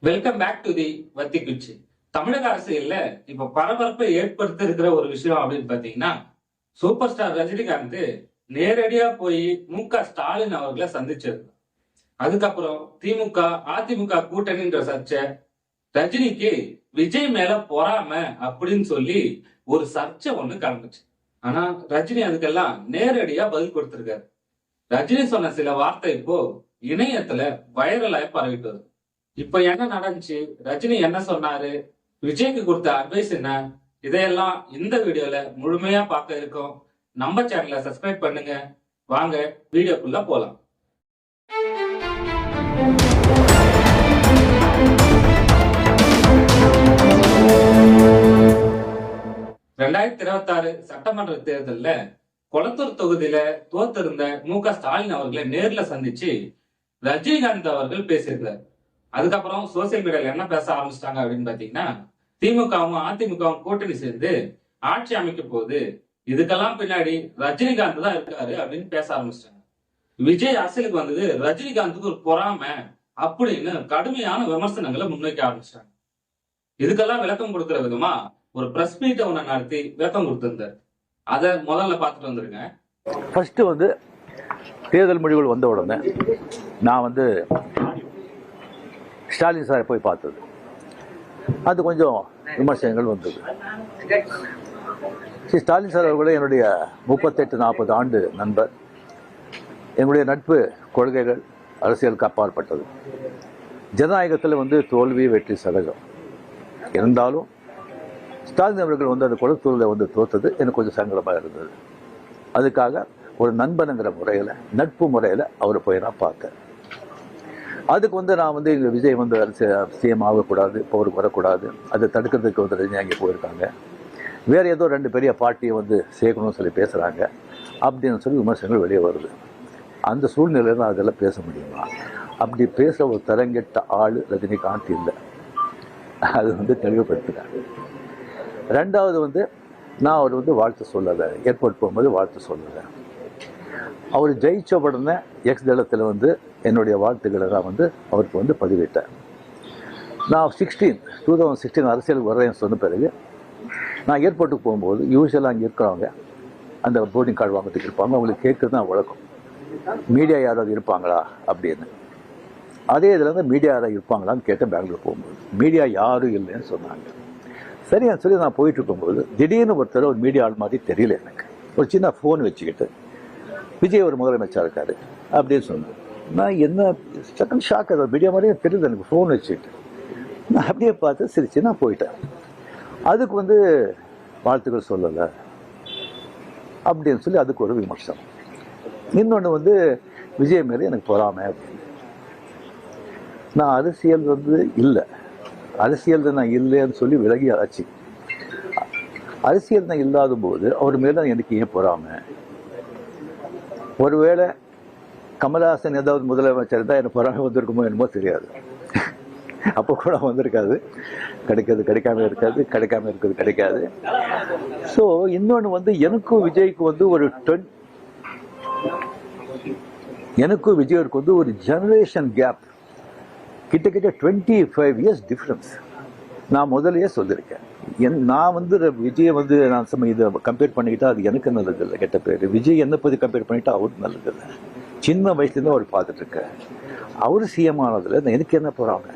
Welcome back to the வத்தி குச்சி. தமிழக அரசியல்ல இப்ப பரபரப்பை ஏற்படுத்தி இருக்கிற ஒரு விஷயம் அப்படின்னு பாத்தீங்கன்னா, சூப்பர் ஸ்டார் ரஜினிகாந்த் நேரடியா போய் மு.க.ஸ்டாலின் அவர்களை சந்திச்சது. அதுக்கப்புறம் திமுக அதிமுக கூட்டணின்ற சர்ச்சை, ரஜினிக்கு விஜய் மேல பொறாம அப்படின்னு சொல்லி ஒரு சர்ச்சை ஒண்ணு கிளம்புச்சு. ஆனா ரஜினி அதுக்கெல்லாம் நேரடியா பதில் கொடுத்திருக்காரு. ரஜினி சொன்ன சில வார்த்தை இப்போ இணையத்துல வைரலாய் பரவிட்டு வருது. இப்ப என்ன நடந்துச்சு, ரஜினி என்ன சொன்னாரு, விஜய்க்கு கொடுத்த அட்வைஸ் என்ன, இதையெல்லாம் இந்த வீடியோல முழுமையா பார்க்க இருக்கோம். நம்ம சேனலை சப்ஸ்கிரைப் பண்ணுங்க. வாங்க வீடியோக்குள்ள போலாம். 2026 சட்டமன்ற தேர்தல்ல கொளத்தூர் தொகுதியில தோத்திருந்த மு.க.ஸ்டாலின் அவர்களை நேர்ல சந்திச்சு ரஜினிகாந்த் அவர்கள் பேசியிருந்தார். அதுக்கப்புறம் சோசியல் மீடியால என்ன பேச ஆரம்பிச்சிட்டாங்க அப்படின்னு பாத்தீங்கன்னா, திமுகவும் அதிமுகவும் கூட்டணி சேர்ந்து ஆட்சி அமைக்க போகுது, இதுக்கெல்லாம் பின்னாடி ரஜினிகாந்த் தான் இருக்காரு அப்படின்னு பேச ஆரம்பிச்சிட்டாங்க. விஜய் அரசியலுக்கு வந்தது ரஜினிகாந்துக்கு ஒரு பொறாமை அப்படின்னு கடுமையான விமர்சனங்களை முன்வைக்க ஆரம்பிச்சிட்டாங்க. இதுக்கெல்லாம் விளக்கம் கொடுக்கிற விதமா ஒரு பிரஸ் மீட்டை ஒண்ணு நடத்தி விளக்கம் கொடுத்திருந்தார். அதை முதல்ல பார்த்துட்டு வந்துருங்க. ஃபர்ஸ்ட் தேர்தல் முடிவுகள் வந்த உடனே நான் ஸ்டாலின் சாரை போய் பார்த்தது. அது கொஞ்சம் விமர்சனங்கள் வந்தது. ஸ்டாலின் சார் அவர்களே என்னுடைய 38-40 ஆண்டு நண்பர். என்னுடைய நட்பு கொள்கைகள் அரசியலுக்கு அப்பாற்பட்டது. ஜனநாயகத்தில் தோல்வி வெற்றி சகஜம். இருந்தாலும் ஸ்டாலின் அவர்கள் அந்த கொளத்தூரில் தோற்றது எனக்கு கொஞ்சம் சங்கடமாக இருந்தது. அதுக்காக ஒரு நண்பனுங்கிற முறையில், நட்பு முறையில் அவரை போய் நான் பார்த்தேன். அதுக்கு நான் இங்கே விஜய் சிஎம் ஆகக்கூடாது, பவருக்கு வரக்கூடாது, அதை தடுக்கிறதுக்கு ரஜினி அங்கே போயிருக்காங்க, வேறு ஏதோ 2 பெரிய பார்ட்டியை சேர்க்கணும்னு சொல்லி பேசுகிறாங்க அப்படின்னு சொல்லி விமர்சனங்கள் வெளியே வருது. அந்த சூழ்நிலையில் தான் அதெல்லாம் பேச முடியுமா? அப்படி பேச ஒரு தரங்கெட்ட ஆள் ரஜினிகாந்த் இல்லை. அது தெளிவுபடுத்துகிறாங்க. ரெண்டாவது நான் அவர் வாழ்த்து சொல்லலை, ஏர்போர்ட் போகும்போது வாழ்த்து சொல்லலை. அவர் ஜெயிச்ச உடனே எக்ஸ் தளத்தில் என்னுடைய வாழ்த்துக்களை தான் அவருக்கு பதிவிட்டேன். நான் 2016 அரசியலுக்கு வர்றேன்னு சொன்ன பிறகு நான் ஏர்போர்ட்டுக்கு போகும்போது யூஸ்வலாக அங்கே இருக்கிறவங்க அந்த போர்டிங் கார்டு வாங்கிறதுக்கு இருப்பாங்க. அவங்களுக்கு கேட்குறது தான் வழக்கம், மீடியா யாராவது இருப்பாங்களா அப்படின்னு. அதே இதில் மீடியா யாராவது இருப்பாங்களான்னு கேட்டேன். பெங்களூர் போகும்போது மீடியா யாரும் இல்லைன்னு சொன்னாங்க. சரியான்னு சொல்லி நான் போயிட்டு இருக்கும்போது திடீர்னு ஒரு மீடியா ஆள் மாதிரி தெரியல எனக்கு. ஒரு சின்ன ஃபோன் வச்சுக்கிட்டு விஜய் ஒரு முதலமைச்சர் இருக்காரு அப்படின்னு சொன்னேன். நான் என்ன செகண்ட் ஷாக், அதை மீடியா மாதிரியே தெரியல எனக்கு. ஃபோன் வச்சுக்கிட்டு நான் அப்படியே பார்த்து சிரிச்சு நான் போயிட்டேன். அதுக்கு வாழ்த்துக்கள் சொல்லலை அப்படின்னு சொல்லி அதுக்கு ஒரு விமர்சனம். இன்னொன்று விஜய் மேலே எனக்கு பொறாமை அப்படின்னு. நான் அரசியல் இல்லை, அரசியல் நான் இல்லைன்னு சொல்லி விலகி ஆச்சு. அரசியல் நான் இல்லாத போது அவர் மேலே எனக்கு ஏன் பொறாமை? ஒருவேளை கமல்ஹாசன் ஏதாவது முதலமைச்சர் தான் எனக்கு பொறாமை வந்திருக்குமோ என்னமோ தெரியாது. அப்போ கூட வந்திருக்காது. கிடைக்காது கிடைக்காம இருக்காது, கிடைக்காம இருக்கிறது கிடைக்காது. ஸோ இன்னொன்று எனக்கும் விஜய்க்கு எனக்கும் விஜய்க்கு ஒரு ஜெனரேஷன் கேப், கிட்டத்தட்ட 25 இயர்ஸ் டிஃப்ரென்ஸ். நான் முதலையே சொல்லியிருக்கேன். நான் விஜயை நான் இதை கம்பேர் பண்ணிக்கிட்டா அது எனக்கு நல்லதில்லை, கெட்ட பேர். விஜய் என்னை பற்றி கம்பேர் பண்ணிட்டா அவருக்கு நல்லதில்லை. சின்ன வயசுலேருந்து அவர் பார்த்துட்ருக்கேன். அவர் சிஎம் ஆனதில் எனக்கு என்ன போகிறாங்க?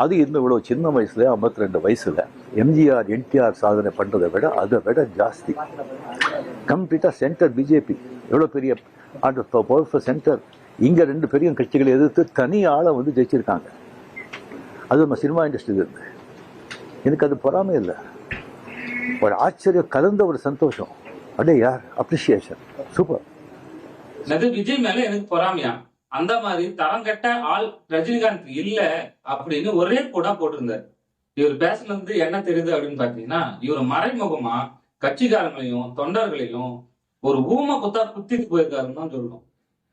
அது இவ்வளோ சின்ன வயசில் 52 வயசில் எம்ஜிஆர் என்டிஆர் சாதனை பண்ணுறதை விட அதை விட ஜாஸ்தி. கம்ப்ளீட்டாக சென்டர் பிஜேபி எவ்வளோ பெரிய பவர்ஃபுல் சென்டர். இங்கே 2 பெரிய கட்சிகளை எதிர்த்து தனி ஆளை ஜெயிச்சிருக்காங்க. அது நம்ம சினிமா இண்டஸ்ட்ரியில் இருந்து எனக்கு அது பொறாமை இல்லை, ஒரு ஆச்சரியம் கலந்த ஒரு சந்தோஷம். அடே யார் அப்ரிசியேஷன், சூப்பர். விஜய் மேல எனக்கு பொறாமையா? அந்த மாதிரி தரம் கட்ட ஆள் ரஜினிகாந்த் இல்ல அப்படின்னு ஒரே கூட போட்டிருந்தார். இவர் பேசுனது என்ன தெரியுது அப்படின்னு பாத்தீங்கன்னா, இவர் மறைமுகமா கட்சிக்காரங்களையும் தொண்டர்களையும் ஒரு ஊம குத்தா குத்திட்டு போயிருக்காருன்னு தான் சொல்லணும்.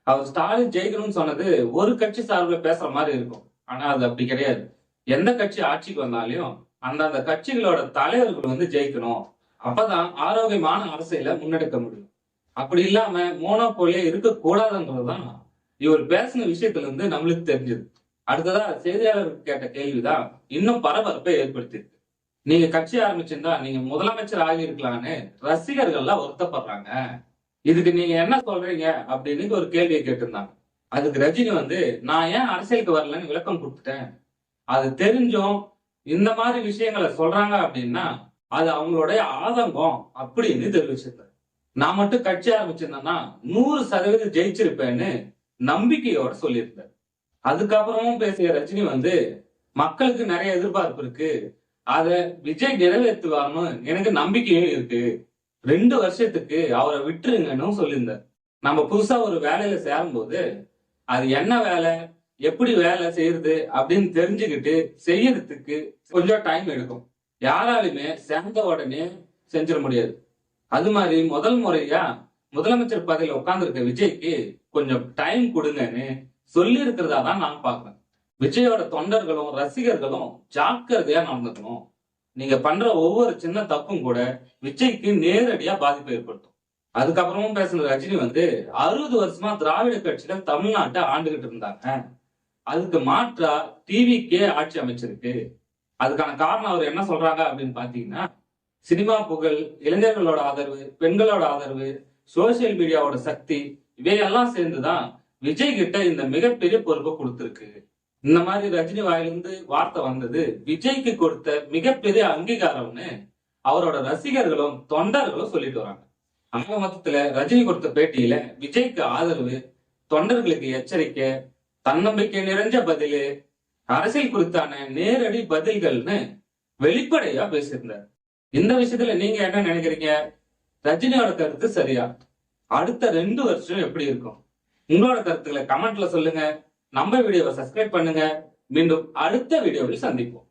அவர் ஸ்டாலின் ஜெயிக்கணும்னு சொன்னது ஒரு கட்சி சார்பில் பேசுற மாதிரி இருக்கும். ஆனா அது அப்படி கிடையாது. எந்த கட்சி ஆட்சிக்கு வந்தாலும் அந்தந்த கட்சிகளோட தலைவர்கள் ஜெயிக்கணும். அப்பதான் ஆரோக்கியமான அரசியலை முன்னெடுக்க முடியும். அப்படி இல்லாம மோனோபோலியா இருக்க கூடாதுன்றதுதான் இவர் பேசின விஷயத்துல நம்மளுக்கு தெரிஞ்சது. அடுத்ததா செய்தியாளருக்கு கேட்ட கேள்விதான் இன்னும் பரபரப்பை ஏற்படுத்தியிருக்கு. நீங்க கட்சி ஆரம்பிச்சிருந்தா நீங்க முதலமைச்சர் ஆகியிருக்கலான்னு ரசிகர்கள்லாம் வருத்தப்படுறாங்க. இதுக்கு நீங்க என்ன சொல்றீங்க அப்படின்னு ஒரு கேள்வியை கேட்டிருந்தாங்க. அதுக்கு ரஜினி வந்து, நான் ஏன் அரசியலுக்கு வரலன்னு விளக்கம் கொடுத்துட்டேன். அது தெரிஞ்சும் இந்த மாதிரி விஷயங்களை சொல்றாங்க அப்படின்னா அது அவங்களுடைய ஆதங்கம் அப்படின்னு தெரிவிச்சிருந்தார். நான் மட்டும் கட்சி ஆரம்பிச்சிருந்தேன்னா 100% ஜெயிச்சிருப்பேன்னு நம்பிக்கையோட சொல்லியிருந்தார். அதுக்கப்புறமும் பேசிய ரஜினி வந்து, மக்களுக்கு நிறைய எதிர்பார்ப்பு இருக்கு, அத விஜய் நிறைவேற்றுவார்னு எனக்கு நம்பிக்கையும் இருக்கு, 2 வருஷத்துக்கு அவரை விட்டுருங்கன்னு சொல்லியிருந்தார். நம்ம புதுசா ஒரு வேலையில சேரும்போது அது என்ன வேலை, எப்படி வேலை செய்யறது அப்படின்னு தெரிஞ்சுக்கிட்டு செய்யறதுக்கு கொஞ்சம் டைம் எடுக்கும். யாராலுமே சேர்ந்த உடனே செஞ்சிட முடியாது. அது மாதிரி முதல் முறையா முதலமைச்சர் பதவியில உட்கார்ந்துருக்க விஜய்க்கு கொஞ்சம் டைம் கொடுங்கன்னு சொல்லி இருக்கிறதா தான் நான் பாக்குறேன். விஜயோட தொண்டர்களும் ரசிகர்களும் ஜாக்கிரதையா நடந்துக்கணும். நீங்க பண்ற ஒவ்வொரு சின்ன தப்பும் கூட விஜய்க்கு நேரடியா பாதிப்பை ஏற்படுத்தும். அதுக்கப்புறமும் பேசுன ரஜினி வந்து, 60 வருஷமா திராவிட கட்சிகள் தமிழ்நாட்டை ஆண்டுகிட்டு இருந்தாங்க, அதுக்கு மாற்றா டிவிக்கே ஆட்சி அமைச்சிருக்கு. அதுக்கான காரணம் அவர் என்ன சொல்றாங்க அப்படின்னு பாத்தீங்கன்னா, சினிமா புகழ், இளைஞர்களோட ஆதரவு, பெண்களோட ஆதரவு, சோசியல் மீடியாவோட சக்தி, இவையெல்லாம் சேர்ந்துதான் விஜய் கிட்ட இந்த மிகப்பெரிய பொறுப்பை கொடுத்திருக்கு. இந்த மாதிரி ரஜினி வாயிலிருந்து வார்த்தை வந்தது விஜய்க்கு கொடுத்த மிகப்பெரிய அங்கீகாரம்னு அவரோட ரசிகர்களும் தொண்டர்களும் சொல்லிட்டு வராங்க. ஆக மொத்தத்துல ரஜினி கொடுத்த பேட்டியில விஜய்க்கு ஆதரவு, தொண்டர்களுக்கு எச்சரிக்கை, தன்னம்பிக்கை நிறைஞ்ச பதிலு, அரசியல் குறித்தான நேரடி பதில்கள்னு வெளிப்படையா பேசியிருந்தார். இந்த விஷயத்துல நீங்க என்ன நினைக்கிறீங்க? ரஜினியோட கருத்து சரியா? அடுத்த 2 வருஷம் எப்படி இருக்கும்? உங்களோட கருத்துக்களை கமெண்ட்ல சொல்லுங்க. நம்ம வீடியோவை சப்ஸ்கிரைப் பண்ணுங்க. மீண்டும் அடுத்த வீடியோவில் சந்திப்போம்.